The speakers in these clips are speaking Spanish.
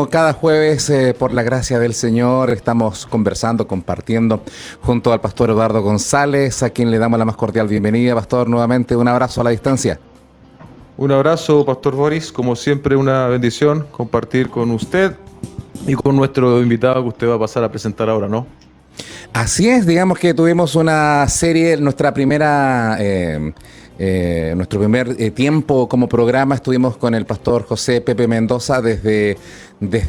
como cada jueves, por la gracia del Señor, estamos conversando, compartiendo junto al pastor Eduardo González, a quien le damos la más cordial bienvenida. Pastor, nuevamente un abrazo a la distancia. Un abrazo, Pastor Boris. Como siempre, una bendición compartir con usted y con nuestro invitado que usted va a pasar a presentar ahora, ¿no? Así es, digamos que tuvimos una serie, nuestro primer tiempo como programa, estuvimos con el pastor José Pepe Mendoza desde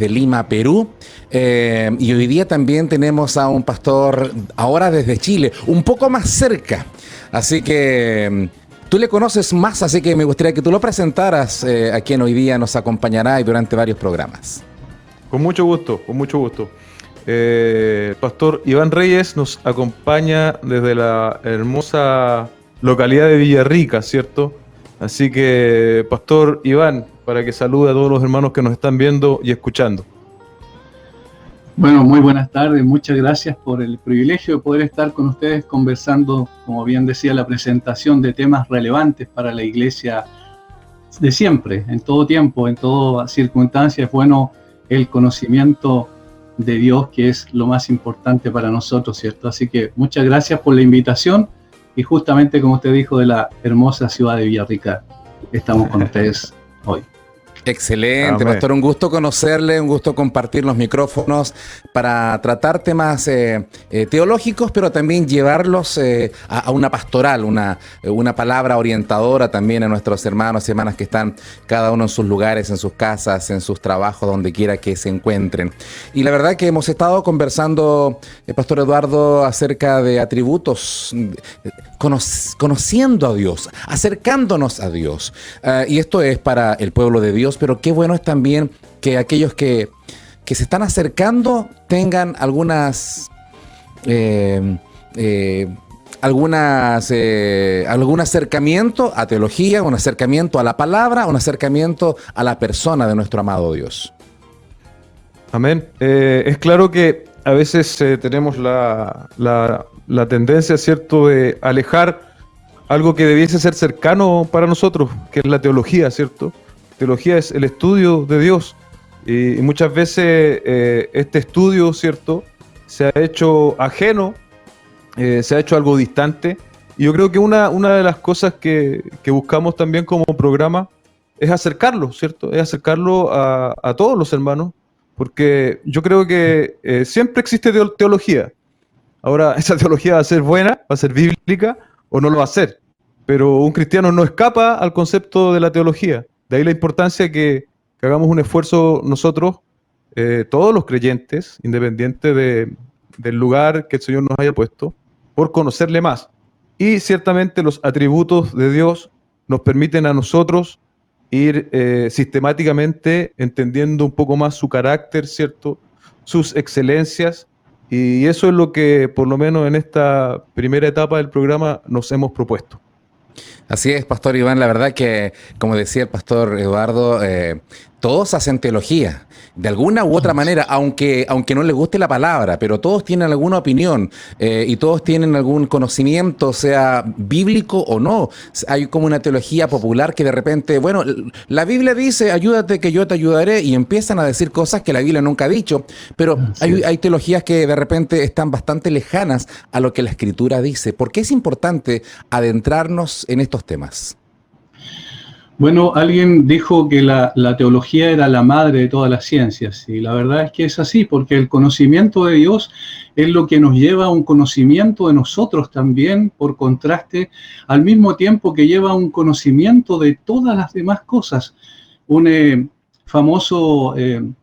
Lima, Perú, y hoy día también tenemos a un pastor ahora desde Chile, un poco más cerca, así que tú le conoces más, así que me gustaría que tú lo presentaras a quien hoy día nos acompañará y durante varios programas. Con mucho gusto, con mucho gusto. El pastor Iván Reyes nos acompaña desde la hermosa localidad de Villarrica, ¿cierto? Así que, pastor Iván, para que salude a todos los hermanos que nos están viendo y escuchando. Bueno, muy buenas tardes, muchas gracias por el privilegio de poder estar con ustedes conversando, como bien decía la presentación, de temas relevantes para la iglesia de siempre, en todo tiempo, en toda circunstancia. Es bueno el conocimiento de Dios, que es lo más importante para nosotros, ¿cierto? Así que muchas gracias por la invitación y justamente, como usted dijo, de la hermosa ciudad de Villarrica, estamos con ustedes hoy. Excelente, Amén. pastor, un gusto conocerle, un gusto compartir los micrófonos para tratar temas teológicos, pero también llevarlos a una pastoral, una palabra orientadora también a nuestros hermanos y hermanas que están cada uno en sus lugares, en sus casas, en sus trabajos, donde quiera que se encuentren. Y la verdad que hemos estado conversando, pastor Eduardo, acerca de atributos, conociendo a Dios, acercándonos a Dios. Y esto es para el pueblo de Dios, pero qué bueno es también que aquellos que se están acercando tengan algún acercamiento a teología, un acercamiento a la palabra, un acercamiento a la persona de nuestro amado Dios. Amén. Es claro que a veces tenemos la tendencia, ¿cierto?, de alejar algo que debiese ser cercano para nosotros, que es la teología, ¿cierto? Teología es el estudio de Dios y muchas veces este estudio, ¿cierto?, se ha hecho ajeno, se ha hecho algo distante, y yo creo que una de las cosas que buscamos también como programa es acercarlo, ¿cierto?, es acercarlo a todos los hermanos, porque yo creo que siempre existe teología. Ahora, esa teología va a ser buena, va a ser bíblica o no lo va a ser, pero un cristiano no escapa al concepto de la teología. De ahí la importancia que hagamos un esfuerzo nosotros, todos los creyentes, independiente del lugar que el Señor nos haya puesto, por conocerle más. Y ciertamente los atributos de Dios nos permiten a nosotros ir sistemáticamente entendiendo un poco más su carácter, ¿cierto?, sus excelencias, y eso es lo que por lo menos en esta primera etapa del programa nos hemos propuesto. Así es, pastor Iván, la verdad que, como decía el pastor Eduardo, todos hacen teología, de alguna u otra manera, aunque no les guste la palabra, pero todos tienen alguna opinión y todos tienen algún conocimiento, sea bíblico o no. Hay como una teología popular que de repente, bueno, la Biblia dice, ayúdate que yo te ayudaré, y empiezan a decir cosas que la Biblia nunca ha dicho, pero hay teologías que de repente están bastante lejanas a lo que la Escritura dice. ¿Por qué es importante adentrarnos en estos temas? Bueno, alguien dijo que la teología era la madre de todas las ciencias, y la verdad es que es así, porque el conocimiento de Dios es lo que nos lleva a un conocimiento de nosotros también, por contraste, al mismo tiempo que lleva a un conocimiento de todas las demás cosas. Un famoso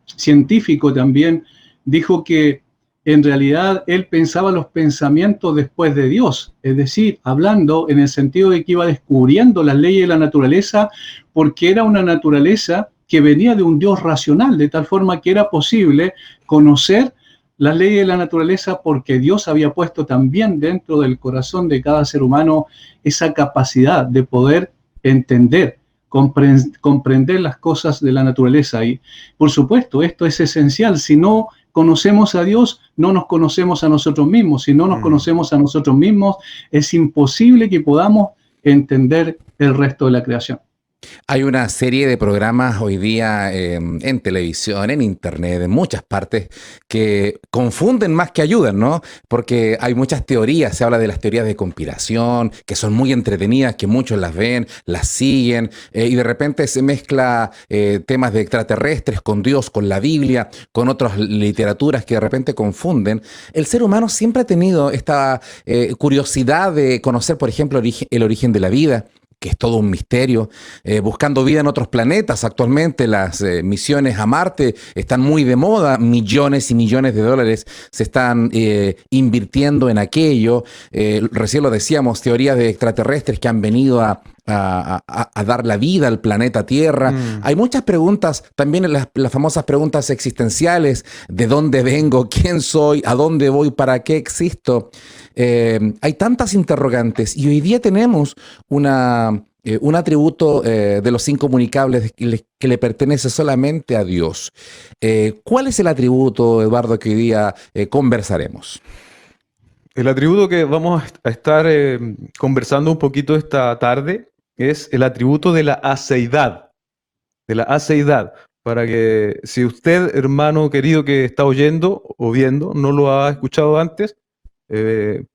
científico también dijo que en realidad él pensaba los pensamientos después de Dios, es decir, hablando en el sentido de que iba descubriendo las leyes de la naturaleza, porque era una naturaleza que venía de un Dios racional, de tal forma que era posible conocer las leyes de la naturaleza, porque Dios había puesto también dentro del corazón de cada ser humano esa capacidad de poder entender, comprender las cosas de la naturaleza. Y por supuesto, esto es esencial. Si no conocemos a Dios, no nos conocemos a nosotros mismos. Si no nos conocemos a nosotros mismos, es imposible que podamos entender el resto de la creación. Hay una serie de programas hoy día en televisión, en internet, en muchas partes, que confunden más que ayudan, ¿no? Porque hay muchas teorías, se habla de las teorías de conspiración, que son muy entretenidas, que muchos las ven, las siguen, y de repente se mezcla temas de extraterrestres con Dios, con la Biblia, con otras literaturas que de repente confunden. El ser humano siempre ha tenido esta curiosidad de conocer, por ejemplo, el origen de la vida, que es todo un misterio, buscando vida en otros planetas. Actualmente las misiones a Marte están muy de moda, millones y millones de dólares se están invirtiendo en aquello. Recién lo decíamos, teorías de extraterrestres que han venido a dar la vida al planeta Tierra. Hay muchas preguntas, también las famosas preguntas existenciales: ¿de dónde vengo? ¿Quién soy? ¿A dónde voy? ¿Para qué existo? Hay tantas interrogantes, y hoy día tenemos un atributo de los incomunicables que le pertenece solamente a Dios. ¿Cuál es el atributo, Eduardo, que hoy día conversaremos? El atributo que vamos a estar conversando un poquito esta tarde es el atributo de la aceidad. De la aceidad. Para que, si usted, hermano querido que está oyendo o viendo, no lo ha escuchado antes,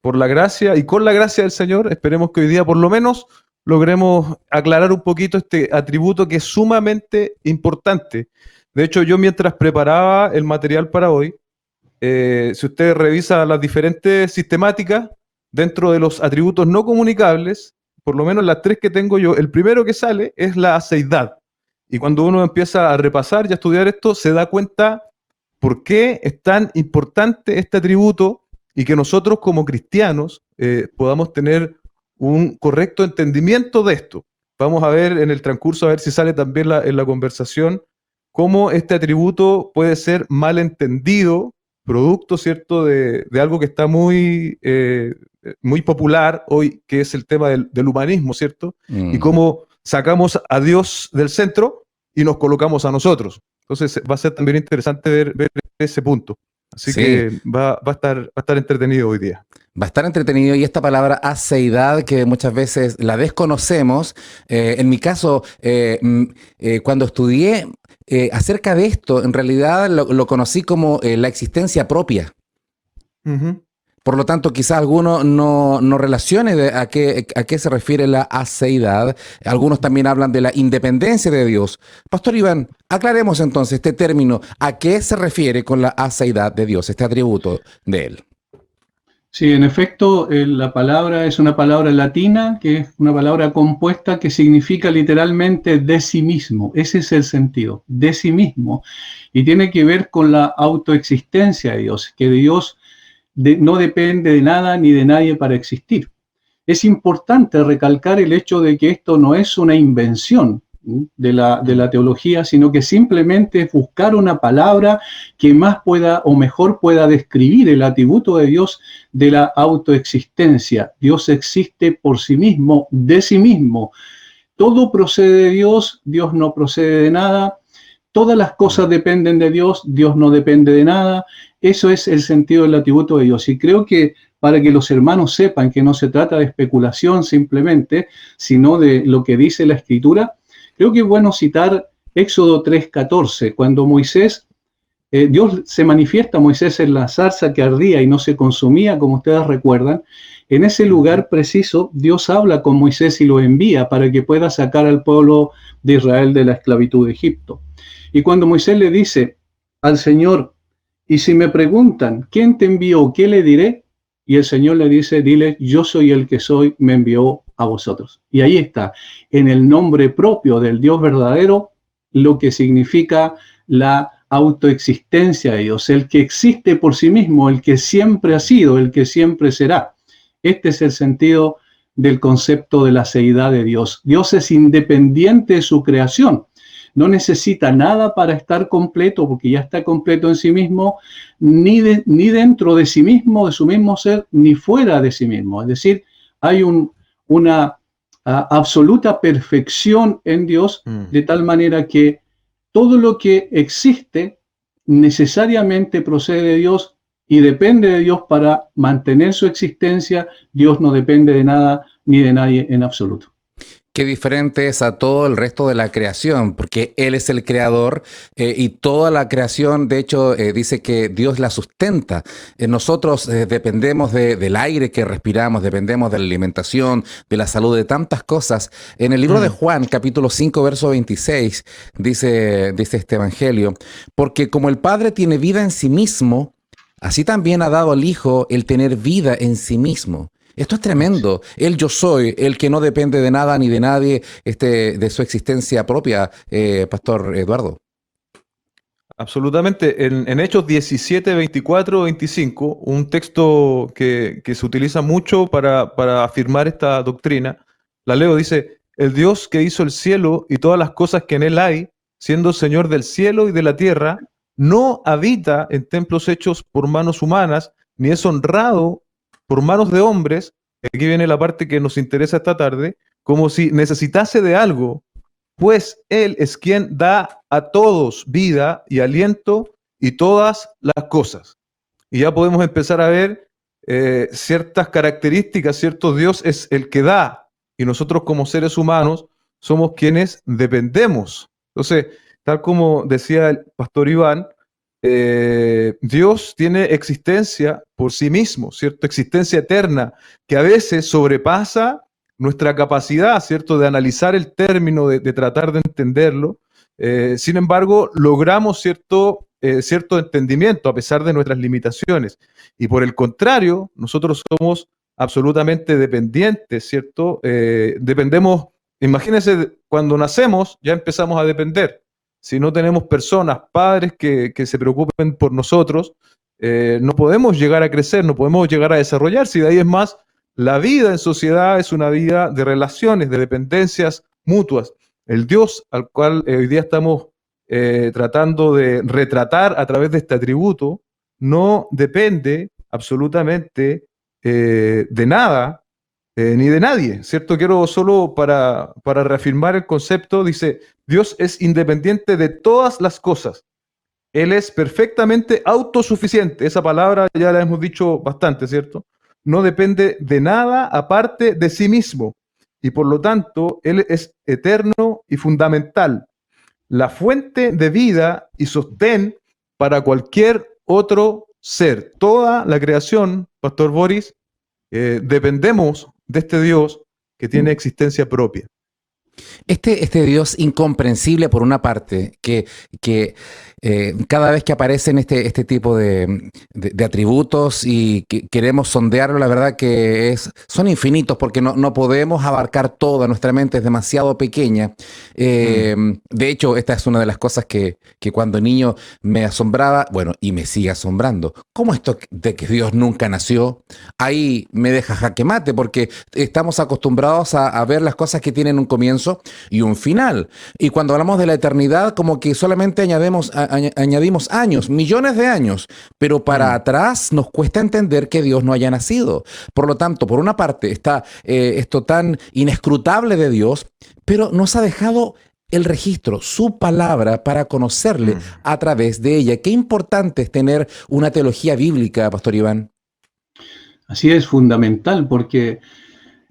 por la gracia y con la gracia del Señor, esperemos que hoy día por lo menos logremos aclarar un poquito este atributo que es sumamente importante. De hecho, yo mientras preparaba el material para hoy, si usted revisa las diferentes sistemáticas, dentro de los atributos no comunicables, por lo menos las tres que tengo yo, el primero que sale es la aceidad. Y cuando uno empieza a repasar y a estudiar esto, se da cuenta por qué es tan importante este atributo, y que nosotros como cristianos podamos tener un correcto entendimiento de esto. Vamos a ver en el transcurso, a ver si sale también en la conversación, cómo este atributo puede ser mal entendido, producto, ¿cierto?, de algo que está muy popular hoy, que es el tema del humanismo, ¿cierto? Y cómo sacamos a Dios del centro y nos colocamos a nosotros. Entonces va a ser también interesante ver ese punto. Así Sí. que va a estar entretenido hoy día. Va a estar entretenido, y esta palabra aceidad, que muchas veces la desconocemos. En mi caso, cuando estudié acerca de esto, en realidad lo conocí como la existencia propia. Uh-huh. Por lo tanto, quizás alguno no relacione a qué se refiere la aceidad. Algunos también hablan de la independencia de Dios. Pastor Iván, aclaremos entonces este término. ¿A qué se refiere con la aceidad de Dios, este atributo de Él? Sí, en efecto, la palabra es una palabra latina, que es una palabra compuesta que significa literalmente de sí mismo. Ese es el sentido, de sí mismo. Y tiene que ver con la autoexistencia de Dios, que Dios no depende de nada ni de nadie para existir. Es importante recalcar el hecho de que esto no es una invención de la teología, sino que simplemente es buscar una palabra que más pueda o mejor pueda describir el atributo de Dios de la autoexistencia. Dios existe por sí mismo, de sí mismo. Todo procede de Dios, Dios no procede de nada. Todas las cosas dependen de Dios, Dios no depende de nada. Eso es el sentido del atributo de Dios. Y creo que para que los hermanos sepan que no se trata de especulación simplemente, sino de lo que dice la Escritura, creo que es bueno citar Éxodo 3:14, cuando Dios se manifiesta a Moisés en la zarza que ardía y no se consumía, como ustedes recuerdan. En ese lugar preciso, Dios habla con Moisés y lo envía para que pueda sacar al pueblo de Israel de la esclavitud de Egipto. Y cuando Moisés le dice al Señor, y si me preguntan, ¿quién te envió? ¿Qué le diré? Y el Señor le dice, dile, yo soy el que soy, me envió a vosotros. Y ahí está, en el nombre propio del Dios verdadero, lo que significa la autoexistencia de Dios, el que existe por sí mismo, el que siempre ha sido, el que siempre será. Este es el sentido del concepto de la seidad de Dios. Dios es independiente de su creación. No necesita nada para estar completo, porque ya está completo en sí mismo, ni dentro de sí mismo, de su mismo ser, ni fuera de sí mismo. Es decir, hay una absoluta perfección en Dios, de tal manera que todo lo que existe necesariamente procede de Dios y depende de Dios para mantener su existencia. Dios no depende de nada ni de nadie en absoluto. Qué diferente es a todo el resto de la creación, porque Él es el creador y toda la creación, de hecho, dice que Dios la sustenta. Nosotros dependemos del aire que respiramos, dependemos de la alimentación, de la salud, de tantas cosas. En el libro de Juan, capítulo 5, verso 26, dice este evangelio, porque como el Padre tiene vida en sí mismo, así también ha dado al Hijo el tener vida en sí mismo. Esto es tremendo. El yo soy, el que no depende de nada ni de nadie, de su existencia propia, Pastor Eduardo. Absolutamente. En Hechos 17, 24, 25, un texto que se utiliza mucho para afirmar esta doctrina, la leo, dice, el Dios que hizo el cielo y todas las cosas que en él hay, siendo Señor del cielo y de la tierra, no habita en templos hechos por manos humanas, ni es honrado por manos de hombres, aquí viene la parte que nos interesa esta tarde, como si necesitase de algo, pues Él es quien da a todos vida y aliento y todas las cosas. Y ya podemos empezar a ver ciertas características, cierto Dios es el que da, y nosotros como seres humanos somos quienes dependemos. Entonces, tal como decía el pastor Iván, Dios tiene existencia por sí mismo, ¿cierto? Existencia eterna, que a veces sobrepasa nuestra capacidad, ¿cierto?, de analizar el término, de tratar de entenderlo. Sin embargo, logramos cierto entendimiento a pesar de nuestras limitaciones. Y por el contrario, nosotros somos absolutamente dependientes, ¿cierto? Dependemos, imagínense, cuando nacemos ya empezamos a depender. Si no tenemos personas, padres que se preocupen por nosotros, no podemos llegar a crecer, no podemos llegar a desarrollarse. Y de ahí es más, la vida en sociedad es una vida de relaciones, de dependencias mutuas. El Dios al cual hoy día estamos tratando de retratar a través de este atributo no depende absolutamente de nada ni de nadie, ¿cierto? Quiero solo para reafirmar el concepto, dice, Dios es independiente de todas las cosas. Él es perfectamente autosuficiente. Esa palabra ya la hemos dicho bastante, ¿cierto? No depende de nada aparte de sí mismo. Y por lo tanto, Él es eterno y fundamental. La fuente de vida y sostén para cualquier otro ser. Toda la creación, Pastor Boris, dependemos de este Dios que tiene existencia propia. Este Dios incomprensible por una parte, que cada vez que aparecen este tipo de atributos y que queremos sondearlo, la verdad que son infinitos porque no podemos abarcar todo, nuestra mente es demasiado pequeña. De hecho, esta es una de las cosas que cuando niño me asombraba, bueno, y me sigue asombrando. ¿Cómo esto de que Dios nunca nació? Ahí me deja jaque mate porque estamos acostumbrados a ver las cosas que tienen un comienzo y un final. Y cuando hablamos de la eternidad, como que solamente añadimos años, millones de años, pero para atrás nos cuesta entender que Dios no haya nacido. Por lo tanto, por una parte está esto tan inescrutable de Dios, pero nos ha dejado el registro, su palabra, para conocerle a través de ella. Qué importante es tener una teología bíblica, Pastor Iván. Así es, fundamental, porque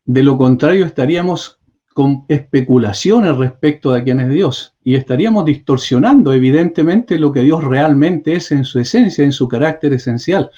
de lo contrario estaríamos con especulaciones respecto de quién es Dios y estaríamos distorsionando evidentemente lo que Dios realmente es en su esencia, en su carácter esencial.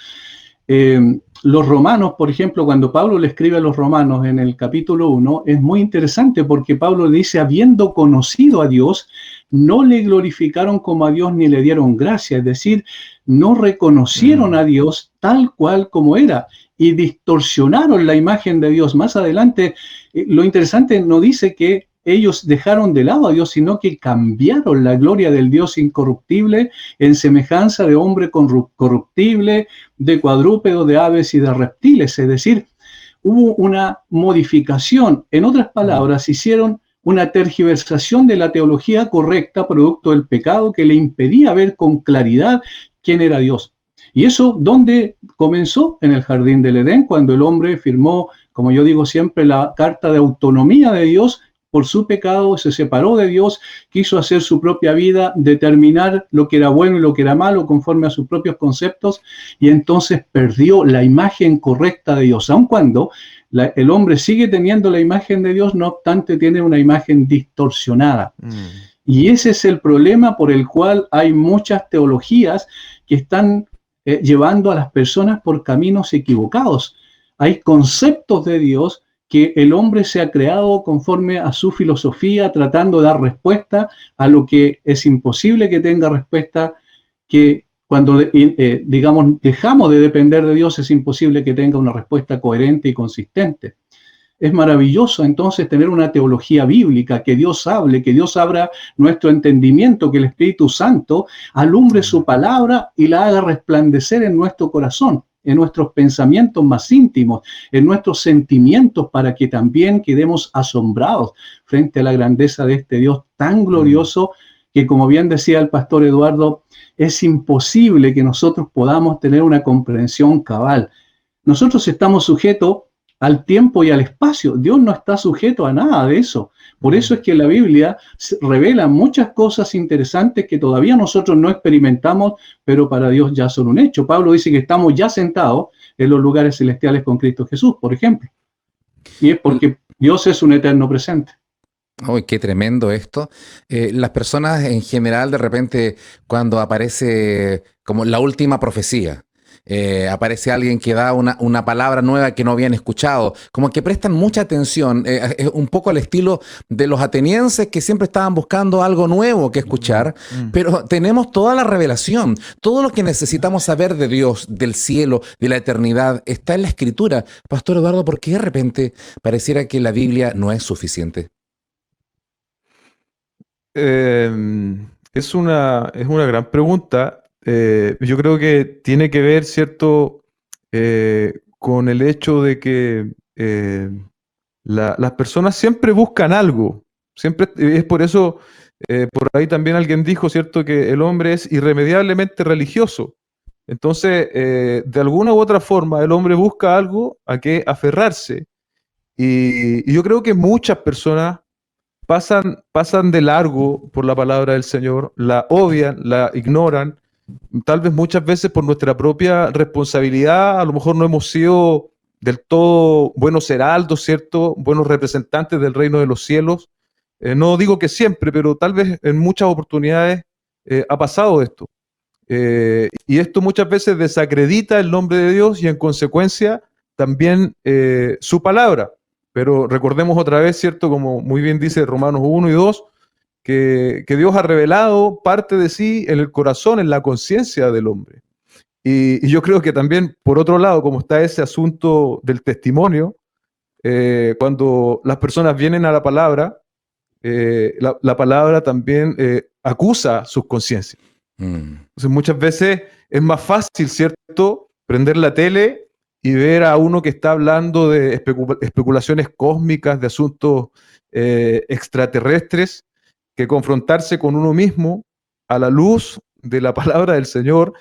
Los romanos, por ejemplo, cuando Pablo le escribe a los romanos en el capítulo 1, es muy interesante porque Pablo dice, habiendo conocido a Dios, no le glorificaron como a Dios ni le dieron gracia, es decir, no reconocieron a Dios tal cual como era y distorsionaron la imagen de Dios. Más adelante, lo interesante no dice que ellos dejaron de lado a Dios, sino que cambiaron la gloria del Dios incorruptible en semejanza de hombre corruptible, de cuadrúpedo, de aves y de reptiles. Es decir, hubo una modificación. En otras palabras, hicieron una tergiversación de la teología correcta, producto del pecado que le impedía ver con claridad quién era Dios. Y eso, ¿dónde comenzó? En el jardín del Edén, cuando el hombre firmó, como yo digo siempre, la carta de autonomía de Dios. Por su pecado se separó de Dios, quiso hacer su propia vida, determinar lo que era bueno y lo que era malo conforme a sus propios conceptos y entonces perdió la imagen correcta de Dios, aun cuando El hombre sigue teniendo la imagen de Dios, no obstante tiene una imagen distorsionada. Y ese es el problema por el cual hay muchas teologías que están llevando a las personas por caminos equivocados. Hay conceptos de Dios que el hombre se ha creado conforme a su filosofía, tratando de dar respuesta a lo que es imposible que tenga respuesta, que cuando, digamos, dejamos de depender de Dios, es imposible que tenga una respuesta coherente y consistente. Es maravilloso entonces tener una teología bíblica, que Dios hable, que Dios abra nuestro entendimiento, que el Espíritu Santo alumbre su palabra y la haga resplandecer en nuestro corazón, en nuestros pensamientos más íntimos, en nuestros sentimientos, para que también quedemos asombrados frente a la grandeza de este Dios tan glorioso que, como bien decía el pastor Eduardo, es imposible que nosotros podamos tener una comprensión cabal. Nosotros estamos sujetos al tiempo y al espacio. Dios no está sujeto a nada de eso. Por eso es que la Biblia revela muchas cosas interesantes que todavía nosotros no experimentamos, pero para Dios ya son un hecho. Pablo dice que estamos ya sentados en los lugares celestiales con Cristo Jesús, por ejemplo. Y es porque Dios es un eterno presente. ¡Uy, qué tremendo esto! Las personas en general, de repente, cuando aparece como la última profecía, aparece alguien que da una palabra nueva que no habían escuchado, como que prestan mucha atención, un poco al estilo de los atenienses que siempre estaban buscando algo nuevo que escuchar, pero tenemos toda la revelación, todo lo que necesitamos saber de Dios, del cielo, de la eternidad, está en la Escritura. Pastor Eduardo, ¿por qué de repente pareciera que la Biblia no es suficiente? Es una gran pregunta. Yo creo que tiene que ver, ¿cierto?, con el hecho de que las personas siempre buscan algo. Siempre, es por eso, por ahí también alguien dijo, ¿cierto?, que el hombre es irremediablemente religioso. Entonces, de alguna u otra forma, el hombre busca algo a que aferrarse. Y yo creo que muchas personas pasan de largo por la palabra del Señor, la obvian, la ignoran, tal vez muchas veces por nuestra propia responsabilidad. A lo mejor no hemos sido del todo buenos heraldos, ¿cierto?, buenos representantes del reino de los cielos. No digo que siempre, pero tal vez en muchas oportunidades ha pasado esto. Y esto muchas veces desacredita el nombre de Dios y en consecuencia también su palabra. Pero recordemos otra vez, ¿cierto?, como muy bien dice Romanos 1 y 2, que Dios ha revelado parte de sí en el corazón, en la conciencia del hombre. Y yo creo que también, por otro lado, como está ese asunto del testimonio, cuando las personas vienen a la palabra, la palabra también acusa sus conciencias. Entonces muchas veces es más fácil, ¿cierto?, prender la tele y ver a uno que está hablando de especulaciones cósmicas, de asuntos extraterrestres, que confrontarse con uno mismo a la luz de la palabra del Señor,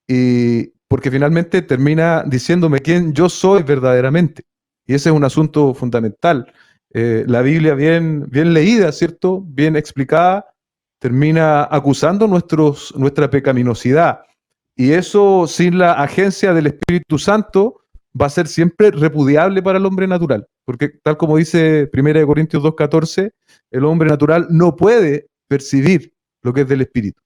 y porque finalmente termina diciéndome quién yo soy verdaderamente. Y ese es un asunto fundamental. La Biblia bien leída, ¿cierto?, bien explicada, termina acusando nuestra pecaminosidad. Y eso, sin la agencia del Espíritu Santo, va a ser siempre repudiable para el hombre natural. Porque tal como dice 1 Corintios 2:14, el hombre natural no puede percibir lo que es del Espíritu.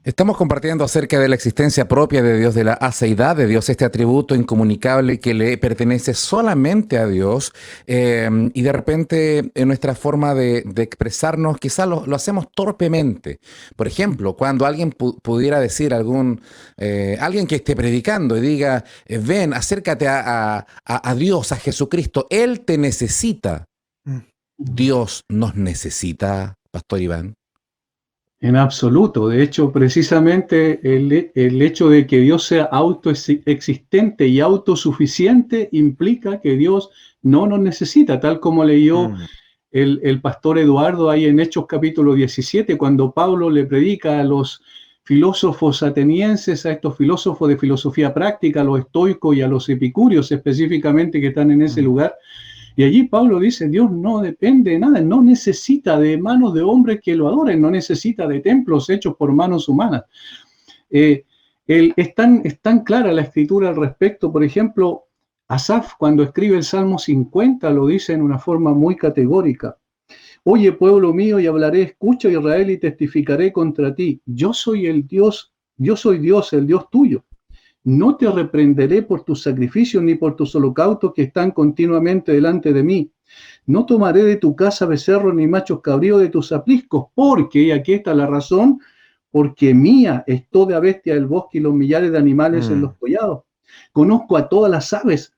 Estamos compartiendo acerca de la existencia propia de Dios, de la aceidad de Dios, este atributo incomunicable que le pertenece solamente a Dios, y de repente en nuestra forma de expresarnos quizás lo hacemos torpemente. Por ejemplo, cuando alguien pudiera decir alguien que esté predicando y diga, ven, acércate a Dios, a Jesucristo, Él te necesita. Dios nos necesita, Pastor Iván. En absoluto. De hecho, precisamente el hecho de que Dios sea autoexistente y autosuficiente implica que Dios no nos necesita, tal como leyó el pastor Eduardo ahí en Hechos capítulo 17, cuando Pablo le predica a los filósofos atenienses, a estos filósofos de filosofía práctica, a los estoicos y a los epicúreos específicamente que están en ese lugar. Y allí Pablo dice, Dios no depende de nada, no necesita de manos de hombres que lo adoren, no necesita de templos hechos por manos humanas. Es tan clara la escritura al respecto. Por ejemplo, Asaf, cuando escribe el Salmo 50, lo dice en una forma muy categórica. Oye, pueblo mío, y hablaré, escucha, Israel, y testificaré contra ti. Yo soy el Dios, yo soy Dios, el Dios tuyo. No te reprenderé por tus sacrificios ni por tus holocaustos que están continuamente delante de mí. No tomaré de tu casa becerros ni machos cabríos de tus apriscos, porque, y aquí está la razón, porque mía es toda bestia del bosque y los millares de animales en los collados. Conozco a todas las aves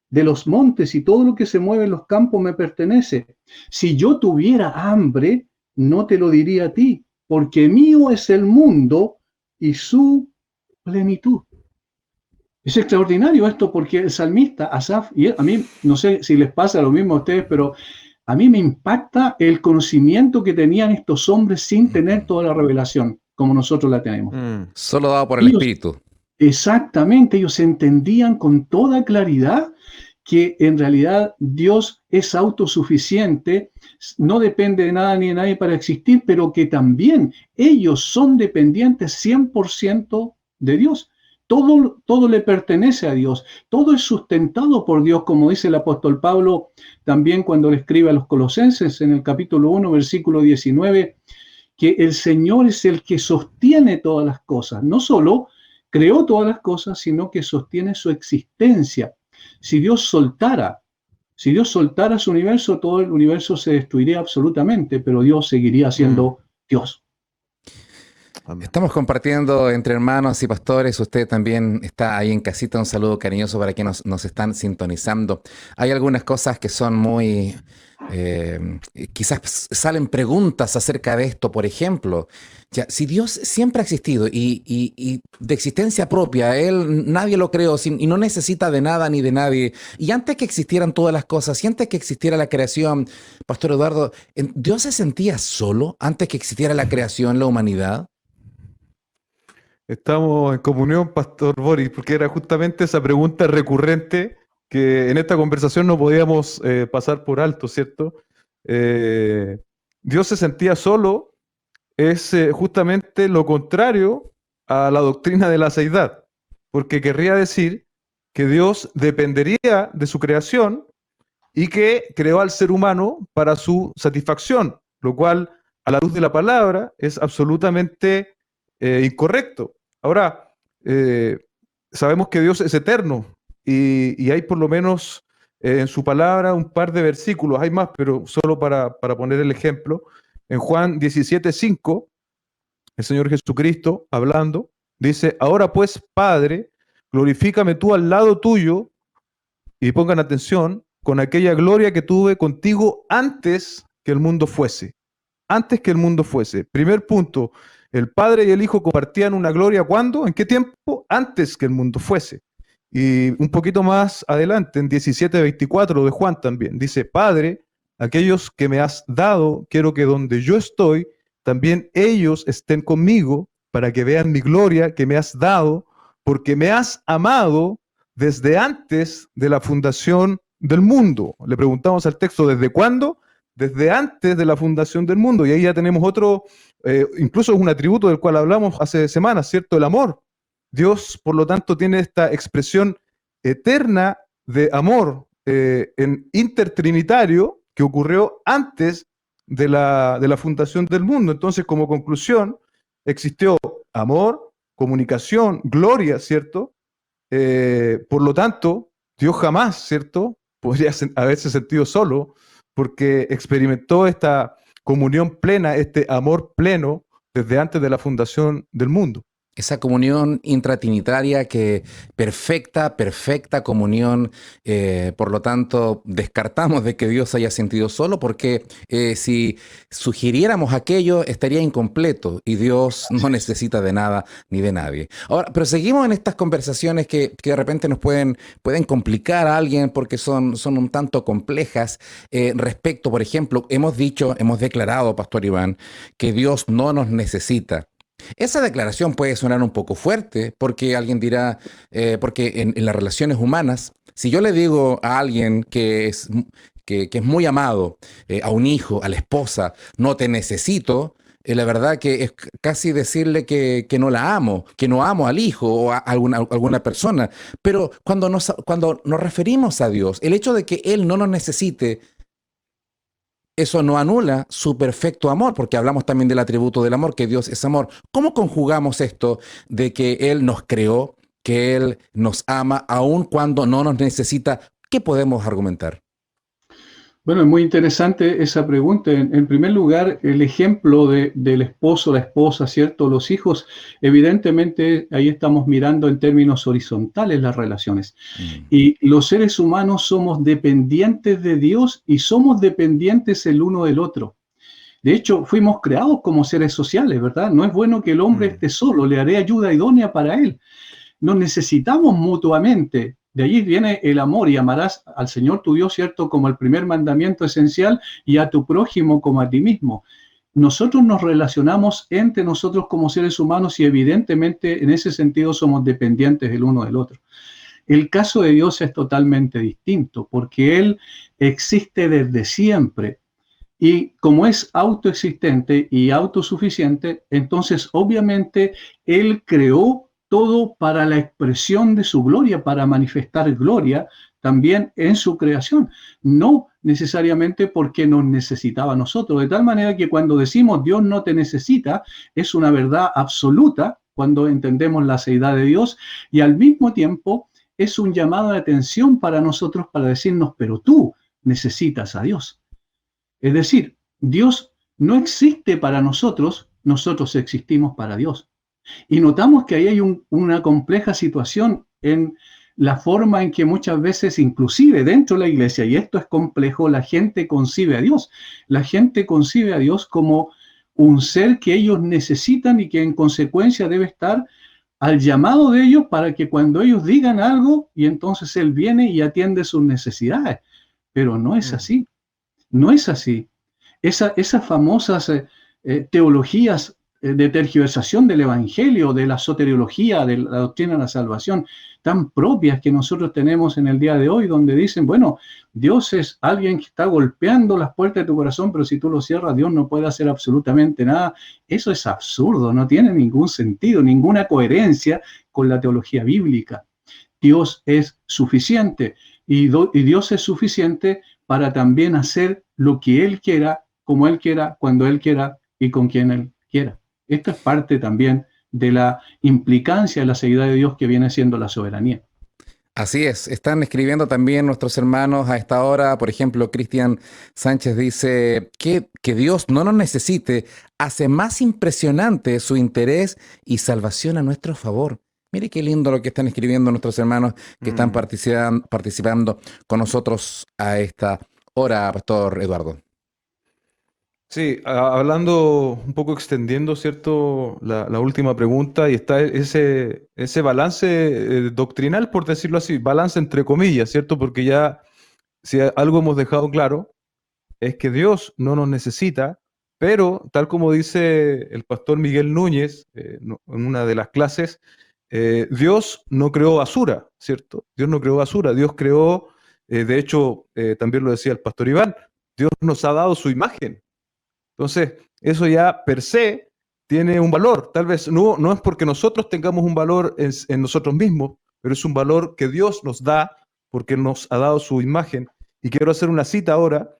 de los montes y todo lo que se mueve en los campos me pertenece. Si yo tuviera hambre, no te lo diría a ti, porque mío es el mundo y su plenitud. Es extraordinario esto porque el salmista Asaf, y a mí no sé si les pasa lo mismo a ustedes, pero a mí me impacta el conocimiento que tenían estos hombres sin tener toda la revelación como nosotros la tenemos. Solo dado por el Ellos, Espíritu. exactamente, ellos entendían con toda claridad que en realidad Dios es autosuficiente, no depende de nada ni de nadie para existir, pero que también ellos son dependientes 100% de Dios. Todo le pertenece a Dios, todo es sustentado por Dios, como dice el apóstol Pablo también cuando le escribe a los Colosenses en el capítulo 1, versículo 19, que el Señor es el que sostiene todas las cosas, no solo creó todas las cosas, sino que sostiene su existencia. Si Dios soltara su universo, todo el universo se destruiría absolutamente, pero Dios seguiría siendo Dios. Estamos compartiendo entre hermanos y pastores. Usted también está ahí en casita. Un saludo cariñoso para quienes nos están sintonizando. Hay algunas cosas que son muy... quizás salen preguntas acerca de esto. Por ejemplo, ya, si Dios siempre ha existido y de existencia propia, Él nadie lo creó y no necesita de nada ni de nadie. Y antes que existieran todas las cosas y antes que existiera la creación, Pastor Eduardo, ¿Dios se sentía solo antes que existiera la creación, la humanidad? Estamos en comunión, Pastor Boris, porque era justamente esa pregunta recurrente que en esta conversación no podíamos pasar por alto, ¿cierto? Dios se sentía solo es justamente lo contrario a la doctrina de la seidad, porque querría decir que Dios dependería de su creación y que creó al ser humano para su satisfacción, lo cual a la luz de la palabra es absolutamente incorrecto. Ahora, sabemos que Dios es eterno y hay por lo menos en su palabra un par de versículos, hay más, pero solo para poner el ejemplo. En Juan 17:5, el Señor Jesucristo hablando, dice, ahora pues, Padre, glorifícame tú al lado tuyo, y pongan atención, con aquella gloria que tuve contigo antes que el mundo fuese. Antes que el mundo fuese. Primer punto, el Padre y el Hijo compartían una gloria, ¿cuándo? ¿En qué tiempo? Antes que el mundo fuese. Y un poquito más adelante, en 17:24 de Juan también, dice, Padre, aquellos que me has dado, quiero que donde yo estoy, también ellos estén conmigo, para que vean mi gloria que me has dado, porque me has amado desde antes de la fundación del mundo. Le preguntamos al texto, ¿desde cuándo? Desde antes de la fundación del mundo. Y ahí ya tenemos otro, incluso es un atributo del cual hablamos hace semanas, ¿cierto? El amor. Dios, por lo tanto, tiene esta expresión eterna de amor en intertrinitario que ocurrió antes de la fundación del mundo. Entonces, como conclusión, existió amor, comunicación, gloria, ¿cierto? Por lo tanto, Dios jamás, ¿cierto? Podría haberse sentido solo porque experimentó esta comunión plena, este amor pleno desde antes de la fundación del mundo. Esa comunión intratrinitaria que perfecta comunión, por lo tanto descartamos de que Dios haya sentido solo porque si sugiriéramos aquello estaría incompleto y Dios no necesita de nada ni de nadie. Ahora, pero seguimos en estas conversaciones que de repente nos pueden complicar a alguien porque son un tanto complejas respecto, por ejemplo, hemos declarado, Pastor Iván, que Dios no nos necesita. Esa declaración puede sonar un poco fuerte porque alguien dirá, porque en las relaciones humanas, si yo le digo a alguien que es muy amado, a un hijo, a la esposa, no te necesito, la verdad que es casi decirle que no la amo, que no amo al hijo o a alguna persona. Pero cuando nos referimos a Dios, el hecho de que Él no nos necesite, eso no anula su perfecto amor, porque hablamos también del atributo del amor, que Dios es amor. ¿Cómo conjugamos esto de que Él nos creó, que Él nos ama, aun cuando no nos necesita? ¿Qué podemos argumentar? Bueno, es muy interesante esa pregunta. En primer lugar, el ejemplo del esposo, la esposa, ¿cierto? Los hijos, evidentemente ahí estamos mirando en términos horizontales las relaciones. Mm. Y los seres humanos somos dependientes de Dios y somos dependientes el uno del otro. De hecho, fuimos creados como seres sociales, ¿verdad? No es bueno que el hombre Mm. esté solo, le haré ayuda idónea para él. Nos necesitamos mutuamente. De allí viene el amor y amarás al Señor tu Dios, ¿cierto? Como el primer mandamiento esencial y a tu prójimo como a ti mismo. Nosotros nos relacionamos entre nosotros como seres humanos y evidentemente en ese sentido somos dependientes el uno del otro. El caso de Dios es totalmente distinto porque Él existe desde siempre y como es autoexistente y autosuficiente, entonces obviamente Él creó todo para la expresión de su gloria, para manifestar gloria también en su creación, no necesariamente porque nos necesitaba a nosotros. De tal manera que cuando decimos Dios no te necesita, es una verdad absoluta cuando entendemos la seidad de Dios y al mismo tiempo es un llamado de atención para nosotros para decirnos, pero tú necesitas a Dios. Es decir, Dios no existe para nosotros, nosotros existimos para Dios. Y notamos que ahí hay una compleja situación en la forma en que muchas veces, inclusive dentro de la iglesia, y esto es complejo, la gente concibe a Dios. La gente concibe a Dios como un ser que ellos necesitan y que en consecuencia debe estar al llamado de ellos para que cuando ellos digan algo, y entonces Él viene y atiende sus necesidades. Pero no es así. No es así. Esas famosas teologías de tergiversación del Evangelio, de la soteriología, de la doctrina de la salvación, tan propias que nosotros tenemos en el día de hoy, donde dicen, bueno, Dios es alguien que está golpeando las puertas de tu corazón, pero si tú lo cierras, Dios no puede hacer absolutamente nada. Eso es absurdo, no tiene ningún sentido, ninguna coherencia con la teología bíblica. Dios es suficiente y Dios es suficiente para también hacer lo que Él quiera, como Él quiera, cuando Él quiera y con quien Él quiera. Esto es parte también de la implicancia de la seguridad de Dios que viene siendo la soberanía. Así es, están escribiendo también nuestros hermanos a esta hora. Por ejemplo, Cristian Sánchez dice que Dios no nos necesite, hace más impresionante su interés y salvación a nuestro favor. Mire qué lindo lo que están escribiendo nuestros hermanos que están Mm. participando con nosotros a esta hora, Pastor Eduardo. Sí, hablando un poco extendiendo, ¿cierto? La última pregunta y está ese balance doctrinal, por decirlo así, balance entre comillas, ¿cierto? Porque ya si algo hemos dejado claro es que Dios no nos necesita, pero tal como dice el pastor Miguel Núñez en una de las clases, Dios no creó basura, ¿cierto? Dios no creó basura, Dios creó, de hecho, también lo decía el pastor Iván, Dios nos ha dado su imagen. Entonces, eso ya per se tiene un valor. Tal vez no es porque nosotros tengamos un valor en nosotros mismos, pero es un valor que Dios nos da porque nos ha dado su imagen. Y quiero hacer una cita ahora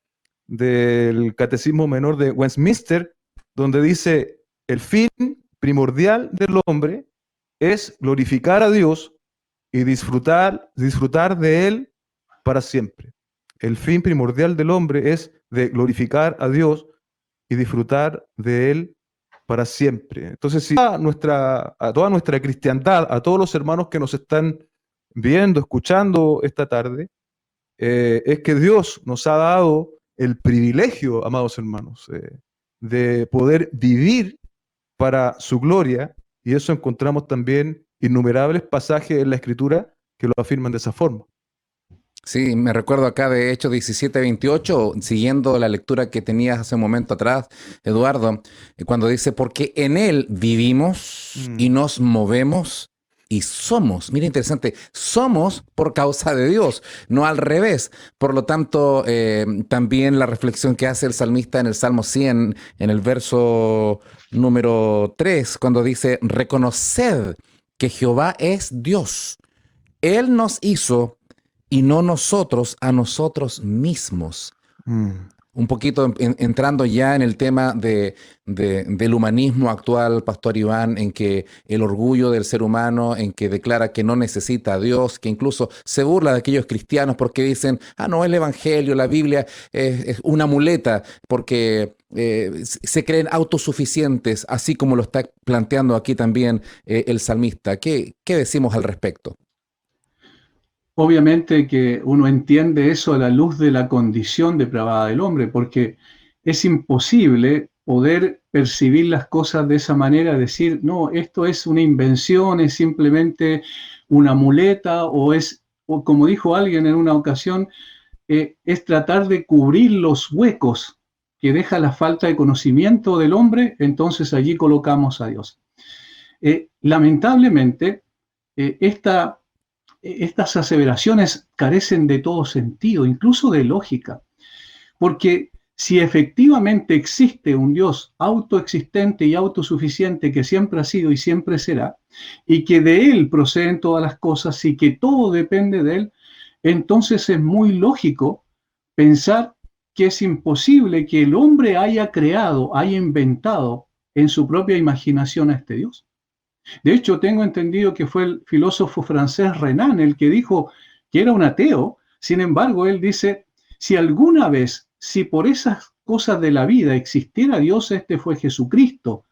del Catecismo Menor de Westminster, donde dice, el fin primordial del hombre es glorificar a Dios y disfrutar de Él para siempre. El fin primordial del hombre es de glorificar a Dios y disfrutar de Él para siempre. Entonces, si a toda nuestra cristiandad, a todos los hermanos que nos están viendo, escuchando esta tarde, es que Dios nos ha dado el privilegio, amados hermanos, de poder vivir para su gloria, y eso encontramos también innumerables pasajes en la Escritura que lo afirman de esa forma. Sí, me recuerdo acá de Hechos 17:28, siguiendo la lectura que tenías hace un momento atrás, Eduardo, cuando dice, porque en Él vivimos y Mm, nos movemos y somos, mira interesante, somos por causa de Dios, no al revés. Por lo tanto, también la reflexión que hace el salmista en el Salmo 100, en el verso número 3, cuando dice, reconoced que Jehová es Dios. Él nos hizo y no nosotros a nosotros mismos. Mm. Un poquito entrando ya en el tema del humanismo actual, Pastor Iván, en que el orgullo del ser humano, en que declara que no necesita a Dios, que incluso se burla de aquellos cristianos porque dicen, ah, no, el Evangelio, la Biblia es una muleta, porque se creen autosuficientes, así como lo está planteando aquí también el salmista. ¿Qué decimos al respecto? Obviamente que uno entiende eso a la luz de la condición depravada del hombre, porque es imposible poder percibir las cosas de esa manera, decir, no, esto es una invención, es simplemente una muleta, o como dijo alguien en una ocasión, es tratar de cubrir los huecos que deja la falta de conocimiento del hombre, entonces allí colocamos a Dios. Lamentablemente, esta estas aseveraciones carecen de todo sentido, incluso de lógica, porque si efectivamente existe un Dios autoexistente y autosuficiente que siempre ha sido y siempre será, y que de Él proceden todas las cosas y que todo depende de Él, entonces es muy lógico pensar que es imposible que el hombre haya creado, haya inventado en su propia imaginación a este Dios. De hecho, tengo entendido que fue el filósofo francés Renan el que dijo que era un ateo. Sin embargo, él dice, si alguna vez, si por esas cosas de la vida existiera Dios, este fue Jesucristo.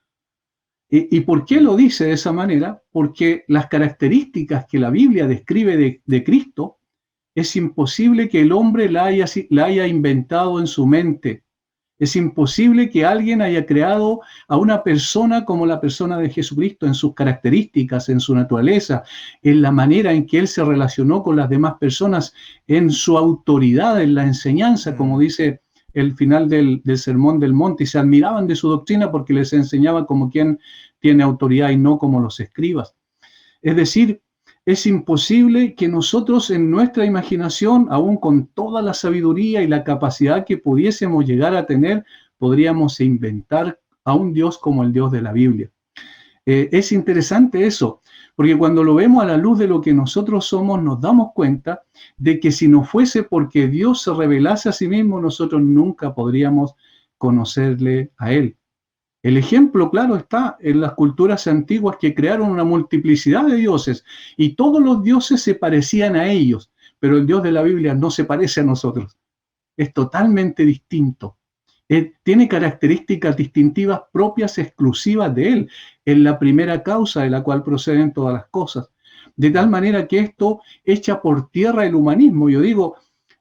¿Y por qué lo dice de esa manera? Porque las características que la Biblia describe de Cristo, es imposible que el hombre la haya inventado en su mente. Es imposible que alguien haya creado a una persona como la persona de Jesucristo en sus características, en su naturaleza, en la manera en que él se relacionó con las demás personas, en su autoridad, en la enseñanza, como dice el final del Sermón del Monte, y se admiraban de su doctrina porque les enseñaba como quien tiene autoridad y no como los escribas. Es decir, es imposible que nosotros en nuestra imaginación, aún con toda la sabiduría y la capacidad que pudiésemos llegar a tener, podríamos inventar a un Dios como el Dios de la Biblia. Es interesante eso, porque cuando lo vemos a la luz de lo que nosotros somos, nos damos cuenta de que si no fuese porque Dios se revelase a sí mismo, nosotros nunca podríamos conocerle a Él. El ejemplo, claro, está en las culturas antiguas que crearon una multiplicidad de dioses y todos los dioses se parecían a ellos, pero el Dios de la Biblia no se parece a nosotros. Es totalmente distinto. Tiene características distintivas propias, exclusivas de Él, en la primera causa de la cual proceden todas las cosas. De tal manera que esto echa por tierra el humanismo. Yo digo,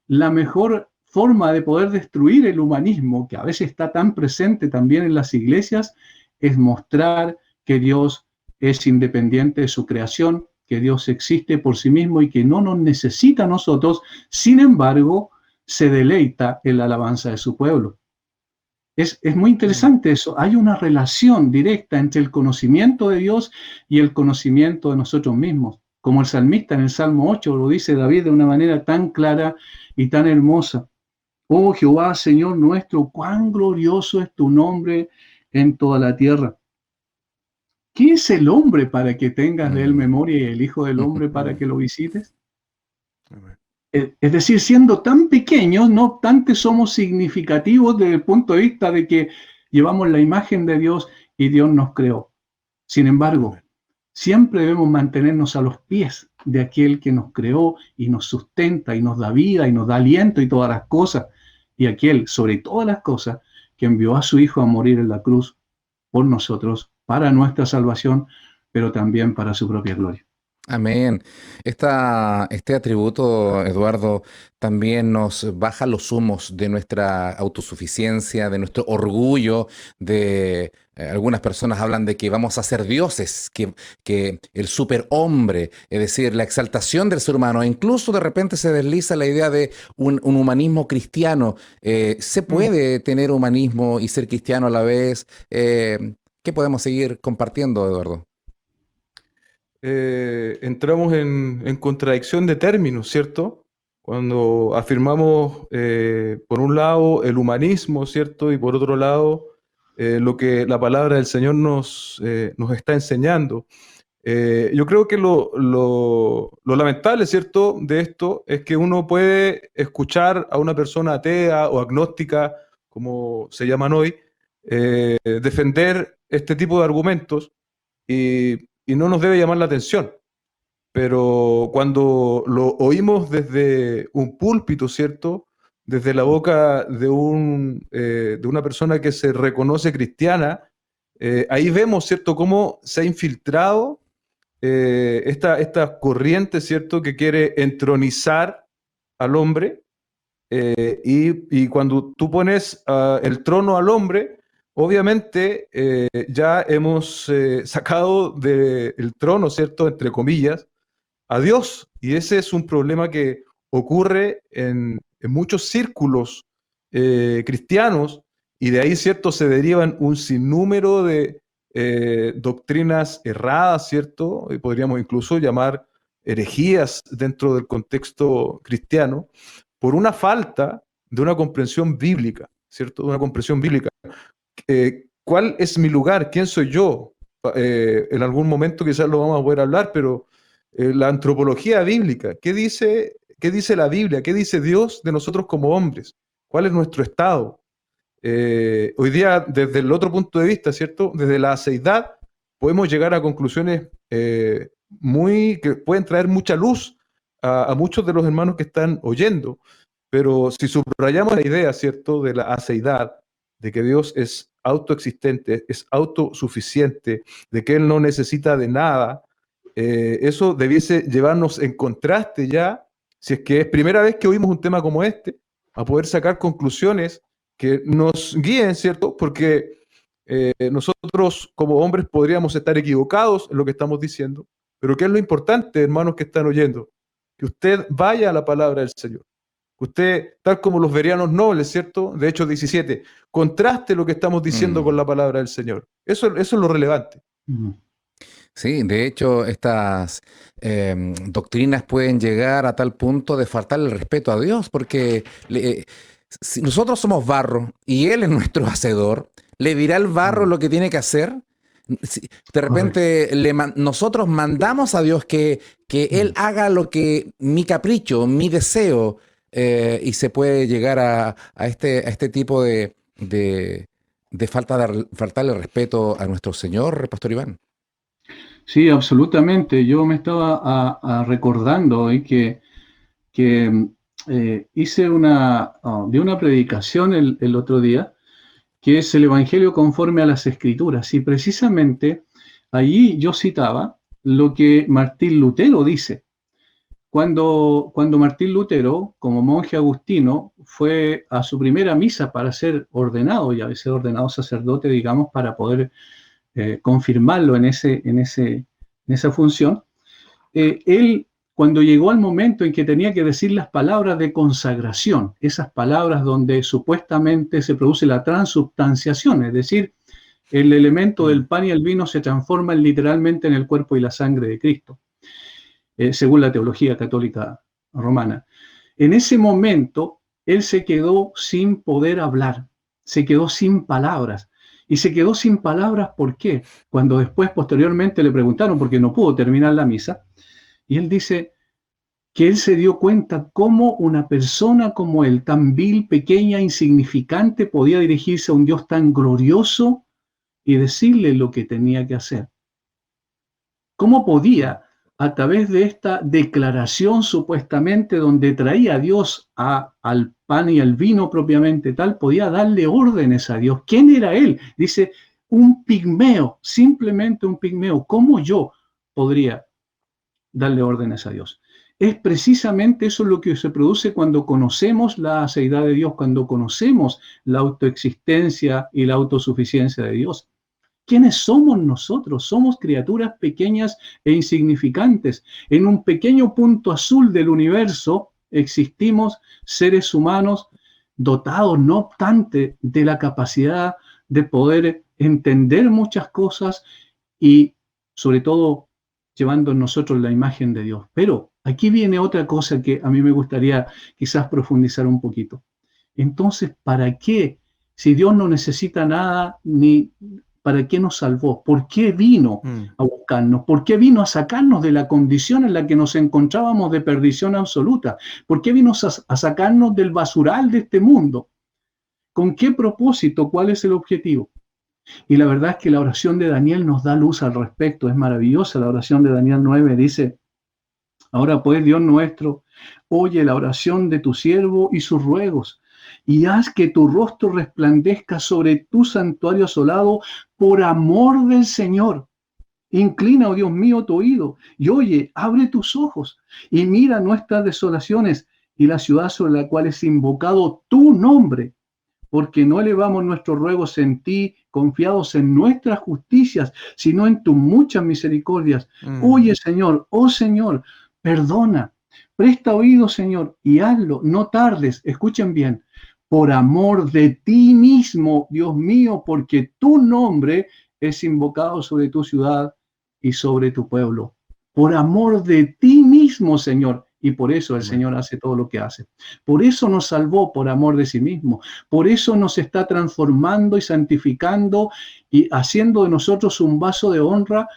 la mejor forma de poder destruir el humanismo, que a veces está tan presente también en las iglesias, es mostrar que Dios es independiente de su creación, que Dios existe por sí mismo y que no nos necesita a nosotros, sin embargo, se deleita en la alabanza de su pueblo. Es muy interesante eso. Hay una relación directa entre el conocimiento de Dios y el conocimiento de nosotros mismos. Como el salmista en el Salmo 8 lo dice David de una manera tan clara y tan hermosa. Oh Jehová, Señor nuestro, cuán glorioso es tu nombre en toda la tierra. ¿Qué es el hombre para que tengas de él memoria y el Hijo del Hombre para que lo visites? Es decir, siendo tan pequeños, no obstante somos significativos desde el punto de vista de que llevamos la imagen de Dios y Dios nos creó. Sin embargo, siempre debemos mantenernos a los pies de aquel que nos creó y nos sustenta y nos da vida y nos da aliento y todas las cosas. Y aquel, sobre todas las cosas, que envió a su Hijo a morir en la cruz por nosotros, para nuestra salvación, pero también para su propia gloria. Amén. Este atributo, Eduardo, también nos baja los humos de nuestra autosuficiencia, de nuestro orgullo, de algunas personas hablan de que vamos a ser dioses, que el superhombre, es decir, la exaltación del ser humano, e incluso de repente se desliza la idea de un humanismo cristiano. ¿Se puede tener humanismo y ser cristiano a la vez? ¿Qué podemos seguir compartiendo, Eduardo? entramos en contradicción de términos, ¿cierto? Cuando afirmamos, por un lado, el humanismo, ¿cierto? Y por otro lado, lo que la palabra del Señor nos está enseñando. Yo creo que lo lamentable, ¿cierto?, de esto es que uno puede escuchar a una persona atea o agnóstica, como se llaman hoy, defender este tipo de argumentos y no nos debe llamar la atención. Pero cuando lo oímos desde un púlpito, ¿cierto? Desde la boca de una persona que se reconoce cristiana, ahí vemos, ¿cierto?, cómo se ha infiltrado esta corriente, ¿cierto?, que quiere entronizar al hombre. Y cuando tú pones el trono al hombre, obviamente ya hemos sacado del trono, ¿cierto?, entre comillas, a Dios. Y ese es un problema que ocurre en muchos círculos cristianos, y de ahí, ¿cierto?, se derivan un sinnúmero de doctrinas erradas, ¿cierto? Y podríamos incluso llamar herejías dentro del contexto cristiano, por una falta de una comprensión bíblica, ¿cierto? De una comprensión bíblica. ¿Cuál es mi lugar? ¿Quién soy yo? En algún momento quizás lo vamos a poder hablar, pero la antropología bíblica, qué dice la Biblia? ¿Qué dice Dios de nosotros como hombres? ¿Cuál es nuestro estado? Hoy día, desde el otro punto de vista, ¿cierto? Desde la aseidad, podemos llegar a conclusiones que pueden traer mucha luz a muchos de los hermanos que están oyendo. Pero si subrayamos la idea, ¿cierto?, de la aseidad, de que Dios es autoexistente, es autosuficiente, de que Él no necesita de nada, eso debiese llevarnos en contraste ya, si es que es primera vez que oímos un tema como este, a poder sacar conclusiones que nos guíen, ¿cierto? Porque nosotros como hombres podríamos estar equivocados en lo que estamos diciendo, pero ¿qué es lo importante, hermanos que están oyendo? Que usted vaya a la palabra del Señor. Que usted, tal como los bereanos nobles, ¿cierto? De Hechos 17, contraste lo que estamos diciendo con la palabra del Señor. Eso es lo relevante. Sí, de hecho, estas doctrinas pueden llegar a tal punto de faltarle el respeto a Dios, porque si nosotros somos barro y Él es nuestro hacedor, ¿le dirá al barro lo que tiene que hacer? De repente nosotros mandamos a Dios que Él haga lo que mi capricho, mi deseo, y se puede llegar a este tipo de faltarle respeto a nuestro Señor, Pastor Iván. Sí, absolutamente. Yo me estaba recordando hoy que hice di una predicación el otro día, que es el Evangelio conforme a las Escrituras. Y precisamente allí yo citaba lo que Martín Lutero dice. Cuando Martín Lutero, como monje agustino, fue a su primera misa para ser ordenado, y a veces ordenado sacerdote, digamos, para poder confirmarlo en esa función, él, cuando llegó al momento en que tenía que decir las palabras de consagración, esas palabras donde supuestamente se produce la transubstanciación, es decir, el elemento del pan y el vino se transforman literalmente en el cuerpo y la sangre de Cristo, según la teología católica romana. En ese momento, él se quedó sin poder hablar, se quedó sin palabras. Y se quedó sin palabras, ¿por qué? Cuando después, posteriormente, le preguntaron por qué no pudo terminar la misa, y él dice que él se dio cuenta cómo una persona como él, tan vil, pequeña, insignificante, podía dirigirse a un Dios tan glorioso y decirle lo que tenía que hacer. ¿Cómo podía, a través de esta declaración supuestamente donde traía a Dios al pan y al vino propiamente tal, podía darle órdenes a Dios? ¿Quién era él? Dice, un pigmeo, simplemente un pigmeo. ¿Cómo yo podría darle órdenes a Dios? Es precisamente eso lo que se produce cuando conocemos la aceidad de Dios, cuando conocemos la autoexistencia y la autosuficiencia de Dios. ¿Quiénes somos nosotros? Somos criaturas pequeñas e insignificantes. En un pequeño punto azul del universo existimos seres humanos dotados, no obstante, de la capacidad de poder entender muchas cosas y, sobre todo, llevando en nosotros la imagen de Dios. Pero aquí viene otra cosa que a mí me gustaría quizás profundizar un poquito. Entonces, ¿para qué? Si Dios no necesita nada, ni ¿para qué nos salvó? ¿Por qué vino a buscarnos? ¿Por qué vino a sacarnos de la condición en la que nos encontrábamos de perdición absoluta? ¿Por qué vino a sacarnos del basural de este mundo? ¿Con qué propósito? ¿Cuál es el objetivo? Y la verdad es que la oración de Daniel nos da luz al respecto. Es maravillosa. La oración de Daniel 9 dice: ahora pues, Dios nuestro, oye la oración de tu siervo y sus ruegos, y haz que tu rostro resplandezca sobre tu santuario asolado por amor del Señor. Inclina, oh Dios mío, tu oído, y oye, abre tus ojos, y mira nuestras desolaciones y la ciudad sobre la cual es invocado tu nombre, porque no elevamos nuestros ruegos en ti, confiados en nuestras justicias, sino en tus muchas misericordias. Oye, Señor, oh Señor, perdona, presta oído, Señor, y hazlo, no tardes, escuchen bien, por amor de ti mismo, Dios mío, porque tu nombre es invocado sobre tu ciudad y sobre tu pueblo. Por amor de ti mismo, Señor. Y por eso el Señor hace todo lo que hace. Por eso nos salvó por amor de sí mismo. Por eso nos está transformando y santificando y haciendo de nosotros un vaso de honra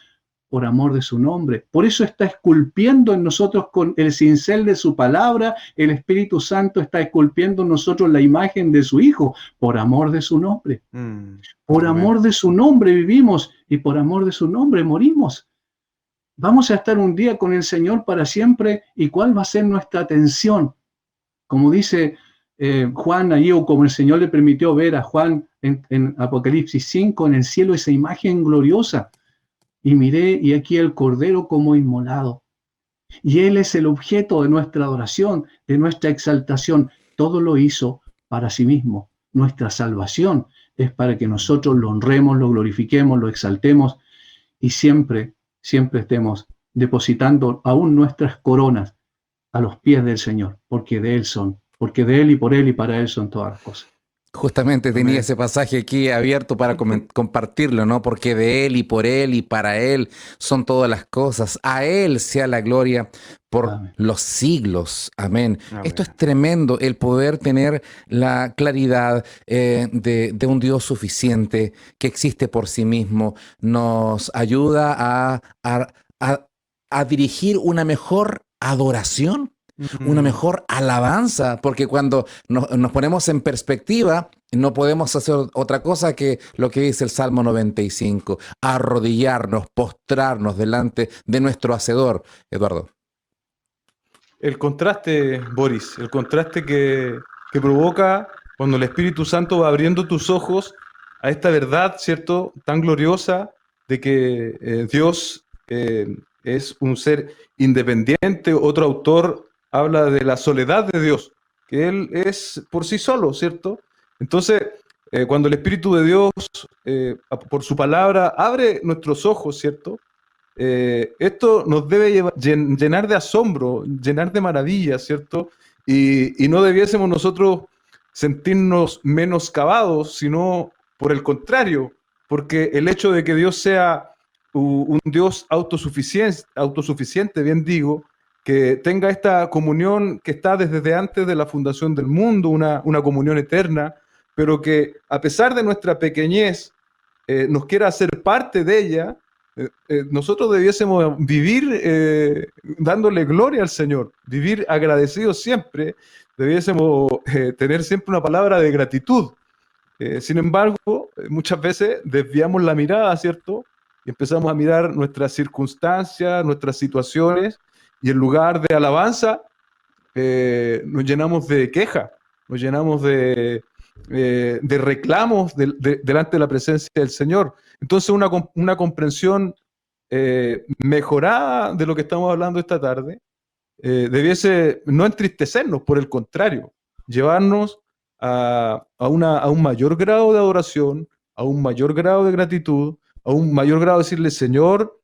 por amor de su nombre. Por eso está esculpiendo en nosotros con el cincel de su palabra. El Espíritu Santo está esculpiendo en nosotros la imagen de su Hijo por amor de su nombre. Por amor de su nombre vivimos y por amor de su nombre morimos. Vamos a estar un día con el Señor para siempre. ¿Y cuál va a ser nuestra atención? Como dice Juan ahí, o como el Señor le permitió ver a Juan en Apocalipsis 5, en el cielo esa imagen gloriosa. Y miré, y aquí el Cordero como inmolado. Y Él es el objeto de nuestra adoración, de nuestra exaltación. Todo lo hizo para sí mismo. Nuestra salvación es para que nosotros lo honremos, lo glorifiquemos, lo exaltemos y siempre estemos depositando aún nuestras coronas a los pies del Señor, porque de Él son, porque de Él y por Él y para Él son todas las cosas. Justamente tenía ese pasaje aquí abierto para compartirlo, ¿no? Porque de Él y por Él y para Él son todas las cosas. A Él sea la gloria por Amén. los siglos. Amén. Esto es tremendo, el poder tener la claridad de un Dios suficiente que existe por sí mismo. Nos ayuda a dirigir una mejor adoración, una mejor alabanza, porque cuando nos ponemos en perspectiva, no podemos hacer otra cosa que lo que dice el Salmo 95, arrodillarnos, postrarnos delante de nuestro Hacedor. Eduardo. El contraste, Boris, el contraste que provoca cuando el Espíritu Santo va abriendo tus ojos a esta verdad, ¿cierto?, tan gloriosa de que Dios es un ser independiente. Otro autor habla de la soledad de Dios, que Él es por sí solo, ¿cierto? Entonces, cuando el Espíritu de Dios, por su palabra, abre nuestros ojos, ¿cierto? Esto nos debe llenar de asombro, llenar de maravilla, ¿cierto? Y no debiésemos nosotros sentirnos menoscabados, sino por el contrario, porque el hecho de que Dios sea un Dios autosuficiente, bien digo, que tenga esta comunión que está desde antes de la fundación del mundo, una comunión eterna, pero que a pesar de nuestra pequeñez, nos quiera hacer parte de ella. Nosotros debiésemos vivir dándole gloria al Señor, vivir agradecidos siempre, debiésemos tener siempre una palabra de gratitud. Sin embargo, muchas veces desviamos la mirada, ¿cierto? Y empezamos a mirar nuestras circunstancias, nuestras situaciones, y en lugar de alabanza, nos llenamos de queja, nos llenamos de reclamos delante de la presencia del Señor. Entonces, una comprensión mejorada de lo que estamos hablando esta tarde debiese no entristecernos, por el contrario, llevarnos a un mayor grado de adoración, a un mayor grado de gratitud, a un mayor grado de decirle: Señor,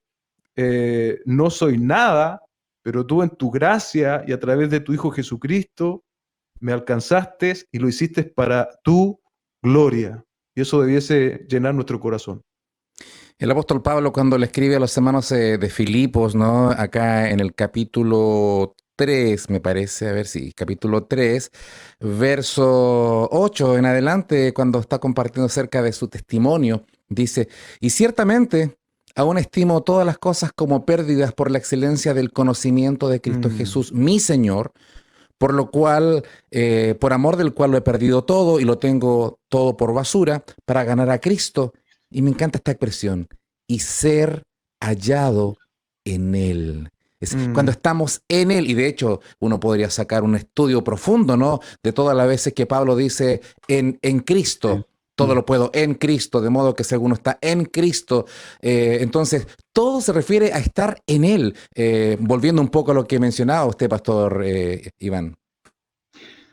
no soy nada, pero tú en tu gracia y a través de tu Hijo Jesucristo me alcanzaste y lo hiciste para tu gloria. Y eso debiese llenar nuestro corazón. El apóstol Pablo cuando le escribe a los hermanos de Filipos, ¿no? Acá en el capítulo 3, me parece, a ver si, capítulo 3, verso 8 en adelante, cuando está compartiendo acerca de su testimonio, dice, y ciertamente aún estimo todas las cosas como pérdidas por la excelencia del conocimiento de Cristo Mm, Jesús, mi Señor, por lo cual, por amor del cual lo he perdido todo y lo tengo todo por basura, para ganar a Cristo. Y me encanta esta expresión, y ser hallado en Él. Es cuando mm, estamos en Él, y de hecho uno podría sacar un estudio profundo, ¿no? De todas las veces que Pablo dice en Cristo, todo Mm. lo puedo en Cristo, de modo que si alguno está en Cristo, entonces todo se refiere a estar en Él. Volviendo un poco a lo que mencionaba usted, Pastor Iván.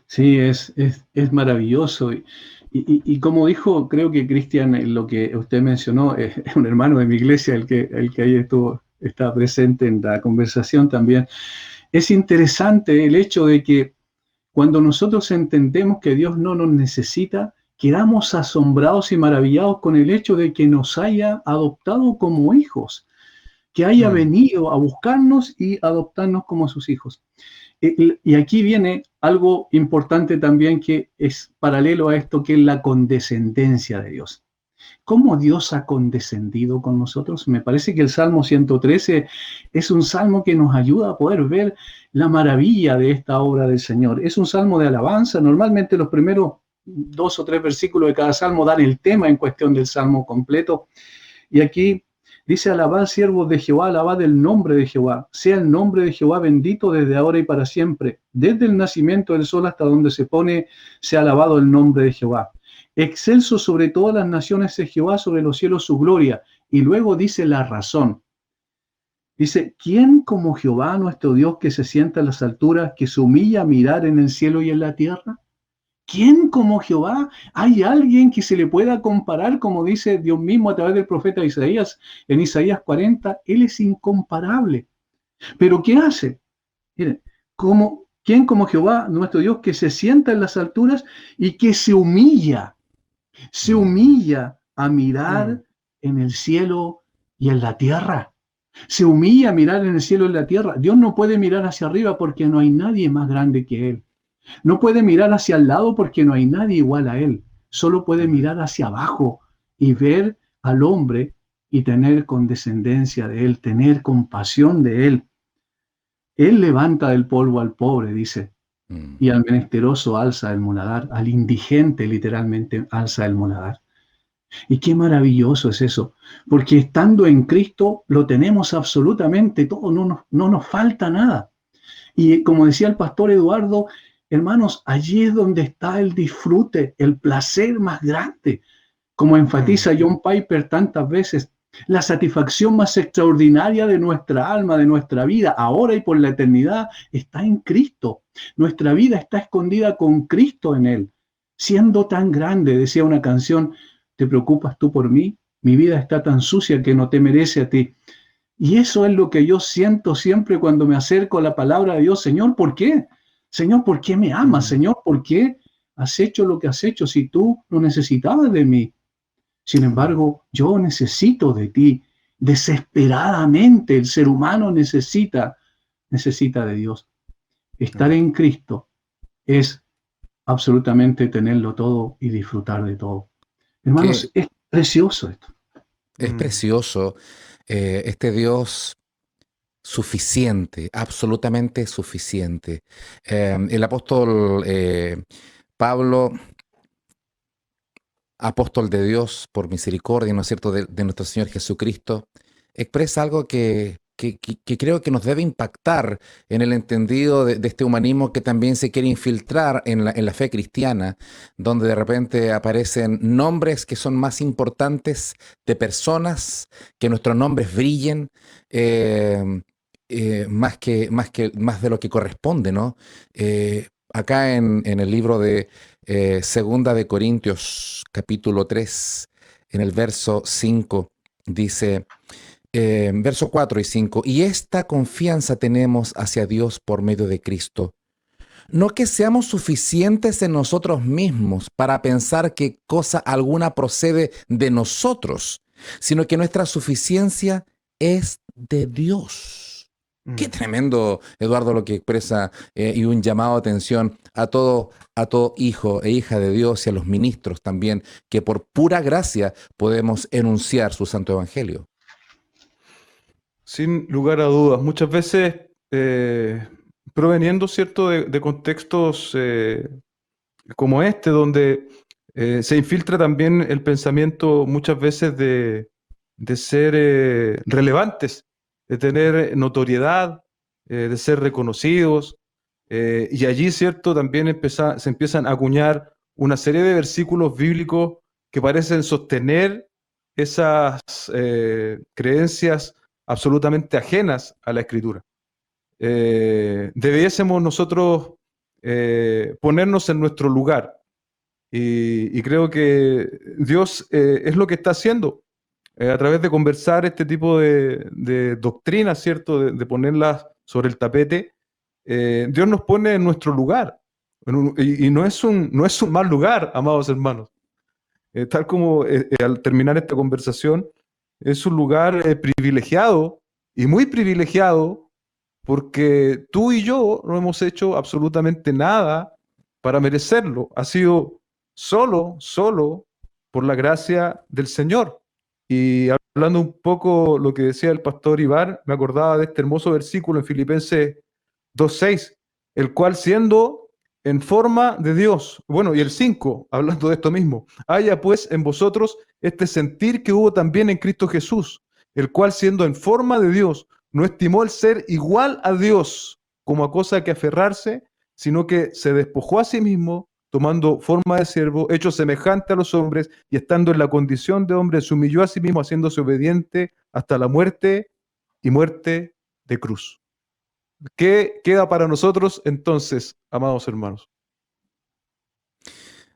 Sí, es maravilloso. Y como dijo, creo que Cristian, lo que usted mencionó, es un hermano de mi iglesia, el que ahí está presente en la conversación también. Es interesante el hecho de que cuando nosotros entendemos que Dios no nos necesita, quedamos asombrados y maravillados con el hecho de que nos haya adoptado como hijos, que haya mm, venido a buscarnos y adoptarnos como sus hijos. Y aquí viene algo importante también que es paralelo a esto, que es la condescendencia de Dios. ¿Cómo Dios ha condescendido con nosotros? Me parece que el Salmo 113 es un salmo que nos ayuda a poder ver la maravilla de esta obra del Señor. Es un salmo de alabanza. Normalmente los primeros 2 o 3 versículos de cada salmo dan el tema en cuestión del salmo completo. Y aquí dice, alabad siervos de Jehová, alabad el nombre de Jehová. Sea el nombre de Jehová bendito desde ahora y para siempre. Desde el nacimiento del sol hasta donde se pone, sea alabado el nombre de Jehová. Excelso sobre todas las naciones es Jehová, sobre los cielos su gloria. Y luego dice la razón. Dice, ¿quién como Jehová nuestro Dios que se sienta en las alturas, que se humilla a mirar en el cielo y en la tierra? ¿Quién como Jehová? ¿Hay alguien que se le pueda comparar, como dice Dios mismo a través del profeta Isaías, en Isaías 40? Él es incomparable. ¿Pero qué hace? Miren, ¿quién como Jehová, nuestro Dios, que se sienta en las alturas y que se Mm, humilla a mm, mirar en el cielo y en la tierra? Se humilla a mirar en el cielo y en la tierra. Dios no puede mirar hacia arriba porque no hay nadie más grande que Él. No puede mirar hacia el lado porque no hay nadie igual a él. Solo puede amén. mirar hacia abajo y ver al hombre y tener condescendencia de él, tener compasión de él. Él levanta del polvo al pobre, dice, mm. y al menesteroso alza el muladar, al indigente literalmente alza el muladar. Y qué maravilloso es eso, porque estando en Cristo lo tenemos absolutamente todo, no nos falta nada. Y como decía el pastor Eduardo, hermanos, allí es donde está el disfrute, el placer más grande. Como Mm, enfatiza John Piper tantas veces, la satisfacción más extraordinaria de nuestra alma, de nuestra vida, ahora y por la eternidad, está en Cristo. Nuestra vida está escondida con Cristo en Él. Siendo tan grande, decía una canción, ¿te preocupas tú por mí? Mi vida está tan sucia que no te merece a ti. Y eso es lo que yo siento siempre cuando me acerco a la palabra de Dios. Señor, ¿por qué? Señor, ¿por qué me amas? mm, Señor, ¿por qué has hecho lo que has hecho si tú no necesitabas de mí? Sin mm, embargo, yo necesito de ti. Desesperadamente el ser humano necesita de Dios. Estar amén. en Cristo es absolutamente tenerlo todo y disfrutar de todo. Que Hermanos, es precioso esto. es Mm, precioso este Dios suficiente, absolutamente suficiente. El apóstol Pablo, apóstol de Dios por misericordia, ¿no es cierto?, de nuestro Señor Jesucristo, expresa algo que creo que nos debe impactar en el entendido de este humanismo que también se quiere infiltrar en la fe cristiana, donde de repente aparecen nombres que son más importantes de personas, que nuestros nombres brillen. eh, más de lo que corresponde, ¿no? Acá en el libro de Segunda de Corintios, capítulo 3 en el verso 5 dice, verso 4 y 5 y esta confianza tenemos hacia Dios por medio de Cristo. No que seamos suficientes en nosotros mismos para pensar que cosa alguna procede de nosotros, sino que nuestra suficiencia es de Dios. Qué tremendo, Eduardo, lo que expresa y un llamado de atención a todo hijo e hija de Dios y a los ministros también, que por pura gracia podemos enunciar su santo evangelio. Sin lugar a dudas, muchas veces proveniendo, ¿cierto?, de contextos como este, donde se infiltra también el pensamiento muchas veces de ser relevantes, de tener notoriedad, de ser reconocidos, y allí, ¿cierto?, también se empiezan a acuñar una serie de versículos bíblicos que parecen sostener esas creencias absolutamente ajenas a la Escritura. Debiésemos nosotros ponernos en nuestro lugar, y creo que Dios es lo que está haciendo a través de conversar este tipo de doctrinas, ¿cierto? De ponerlas sobre el tapete. Dios nos pone en nuestro lugar, y no es un mal lugar, amados hermanos. Tal como al terminar esta conversación, es un lugar privilegiado, y muy privilegiado, porque tú y yo no hemos hecho absolutamente nada para merecerlo. Ha sido solo por la gracia del Señor. Y hablando un poco lo que decía el pastor Iván, me acordaba de este hermoso versículo en Filipenses 2:6, el cual siendo en forma de Dios, bueno, y el 5, hablando de esto mismo, haya pues en vosotros este sentir que hubo también en Cristo Jesús, el cual siendo en forma de Dios, no estimó el ser igual a Dios como a cosa que aferrarse, sino que se despojó a sí mismo, tomando forma de siervo, hecho semejante a los hombres, y estando en la condición de hombre, se humilló a sí mismo, haciéndose obediente hasta la muerte y muerte de cruz. ¿Qué queda para nosotros entonces, amados hermanos?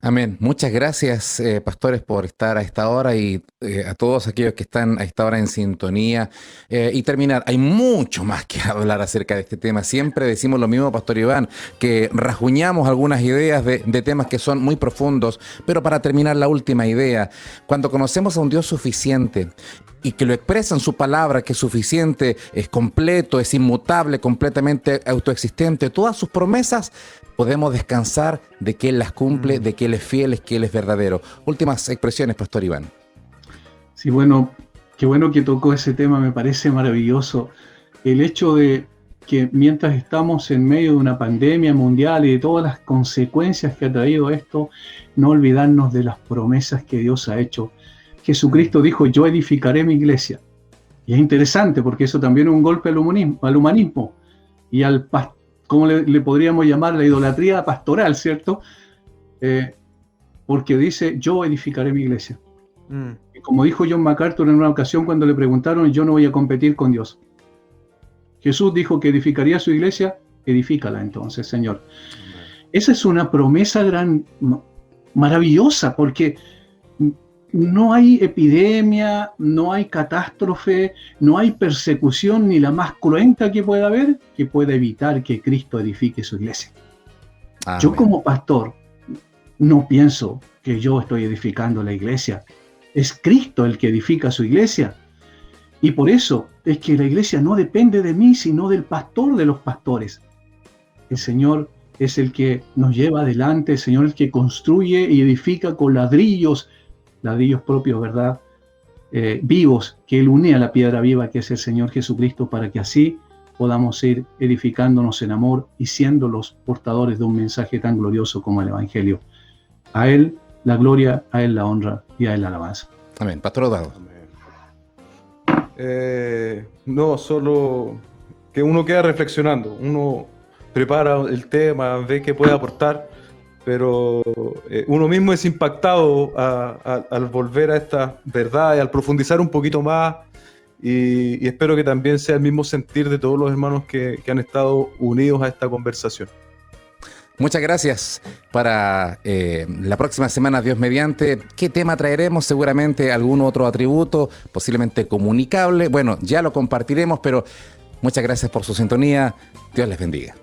Amén. Muchas gracias, pastores, por estar a esta hora y a todos aquellos que están a esta hora en sintonía. Y terminar, hay mucho más que hablar acerca de este tema. Siempre decimos lo mismo, Pastor Iván, que rasguñamos algunas ideas de temas que son muy profundos, pero para terminar la última idea, cuando conocemos a un Dios suficiente y que lo expresa en su palabra, que es suficiente, es completo, es inmutable, completamente autoexistente, todas sus promesas, podemos descansar de que Él las cumple, de que Él es fiel, de que Él es verdadero. Últimas expresiones, Pastor Iván. Sí, bueno, qué bueno que tocó ese tema, me parece maravilloso. El hecho de que mientras estamos en medio de una pandemia mundial y de todas las consecuencias que ha traído esto, no olvidarnos de las promesas que Dios ha hecho. Jesucristo dijo, yo edificaré mi iglesia. Y es interesante porque eso también es un golpe al humanismo y al ¿cómo le podríamos llamar? La idolatría pastoral, ¿cierto? Porque dice, yo edificaré mi iglesia. Y como dijo John MacArthur en una ocasión cuando le preguntaron, yo no voy a competir con Dios. Jesús dijo que edificaría su iglesia, edifícala entonces, Señor. Esa es una promesa maravillosa, porque no hay epidemia, no hay catástrofe, no hay persecución ni la más cruenta que pueda haber que pueda evitar que Cristo edifique su iglesia. Amén. Yo como pastor no pienso que yo estoy edificando la iglesia. Es Cristo el que edifica su iglesia. Y por eso es que la iglesia no depende de mí, sino del pastor de los pastores. El Señor es el que nos lleva adelante, el Señor es el que construye y edifica con ladrillos propios, ¿verdad? Vivos, que Él une a la piedra viva, que es el Señor Jesucristo, para que así podamos ir edificándonos en amor y siendo los portadores de un mensaje tan glorioso como el Evangelio. A Él la gloria, a Él la honra y a Él la alabanza. Amén. Pastor Eduardo. No, solo que uno queda reflexionando, uno prepara el tema, ve qué puede aportar, pero uno mismo es impactado al volver a esta verdad y al profundizar un poquito más, y espero que también sea el mismo sentir de todos los hermanos que han estado unidos a esta conversación. Muchas gracias. Para la próxima semana, Dios mediante, ¿qué tema traeremos? Seguramente algún otro atributo, posiblemente comunicable. Bueno, ya lo compartiremos, pero muchas gracias por su sintonía. Dios les bendiga.